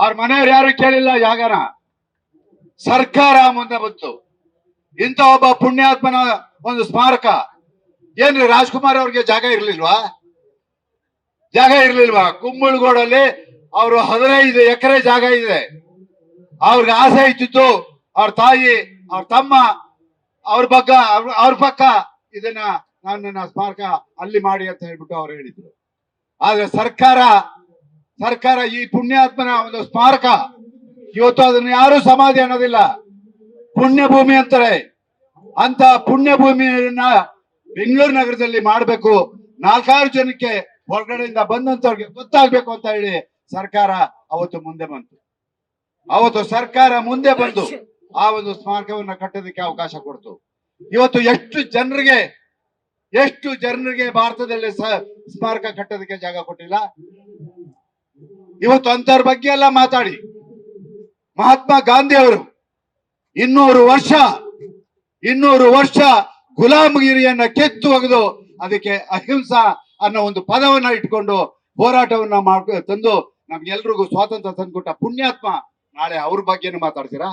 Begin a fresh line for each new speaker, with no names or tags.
ಅವ್ರ ಮನೆಯವ್ರು ಯಾರು ಕೇಳಿಲ್ಲ ಜಾಗನ, ಸರ್ಕಾರ ಮುಂದೆ ಬಂತು. ಇಂಥ ಒಬ್ಬ ಪುಣ್ಯಾತ್ಮನ ಒಂದು ಸ್ಮಾರಕ. ಏನ್ರಿ ರಾಜ್ಕುಮಾರ್ ಅವ್ರಿಗೆ ಜಾಗ ಇರ್ಲಿಲ್ವಾ? ಜಾಗ ಇರ್ಲಿಲ್ವಾ? ಕುಂಬಳಗೋಡಲ್ಲಿ ಅವರು 15 ಎಕರೆ ಜಾಗ ಇದೆ. ಅವ್ರಿಗೆ ಆಸೆ ಇತ್ತಿತ್ತು, ಅವ್ರ ತಾಯಿ ಅವ್ರ ತಮ್ಮ ಅವ್ರ ಪಕ್ಕ ಇದನ್ನ ನನ್ನ ಸ್ಮಾರಕ ಅಲ್ಲಿ ಮಾಡಿ ಅಂತ ಹೇಳ್ಬಿಟ್ಟು ಅವ್ರು ಹೇಳಿದ್ರು. ಆದ್ರೆ ಸರ್ಕಾರ ಈ ಪುಣ್ಯಾತ್ಮನ ಒಂದು ಸ್ಮಾರಕ ಇವತ್ತು ಅದನ್ನ ಯಾರು ಸಮಾಧಿ ಅನ್ನೋದಿಲ್ಲ, ಪುಣ್ಯ ಭೂಮಿ ಅಂತಾರೆ. ಅಂತ ಪುಣ್ಯ ಭೂಮಿಯನ್ನ ಬೆಂಗಳೂರು ನಗರದಲ್ಲಿ ಮಾಡಬೇಕು, 4-6 ಜನಕ್ಕೆ ಹೊರಗಡೆಯಿಂದ ಬಂದಂತವ್ರಿಗೆ ಗೊತ್ತಾಗ್ಬೇಕು ಅಂತ ಹೇಳಿ ಸರ್ಕಾರ ಅವತ್ತು ಮುಂದೆ ಬಂತು. ಅವತ್ತು ಸರ್ಕಾರ ಮುಂದೆ ಬಂದು ಆ ಒಂದು ಸ್ಮಾರಕವನ್ನ ಕಟ್ಟೋದಕ್ಕೆ ಅವಕಾಶ ಕೊಡ್ತು. ಇವತ್ತು ಎಷ್ಟು ಜನರಿಗೆ ಭಾರತದಲ್ಲಿ ಸ್ಮಾರಕ ಕಟ್ಟೋದಕ್ಕೆ ಜಾಗ ಕೊಟ್ಟಿಲ್ಲ. ಇವತ್ತು ಅಂತವ್ರ ಬಗ್ಗೆ ಎಲ್ಲ ಮಾತಾಡಿ ಮಹಾತ್ಮ ಗಾಂಧಿ ಅವರು 200 ವರ್ಷ ಗುಲಾಮಗಿರಿಯನ್ನ ಕಿತ್ತು ಒಗೆದು ಅದಕ್ಕೆ ಅಹಿಂಸಾ ಅನ್ನೋ ಒಂದು ಪದವನ್ನ ಇಟ್ಕೊಂಡು ಹೋರಾಟವನ್ನ ತಂದು ನಮ್ಗೆಲ್ರಿಗೂ ಸ್ವಾತಂತ್ರ್ಯ ತಂದ್ಕೊಟ್ಟ ಪುಣ್ಯಾತ್ಮ. ನಾಳೆ ಅವ್ರ ಬಗ್ಗೆನೂ ಮಾತಾಡ್ತೀರಾ?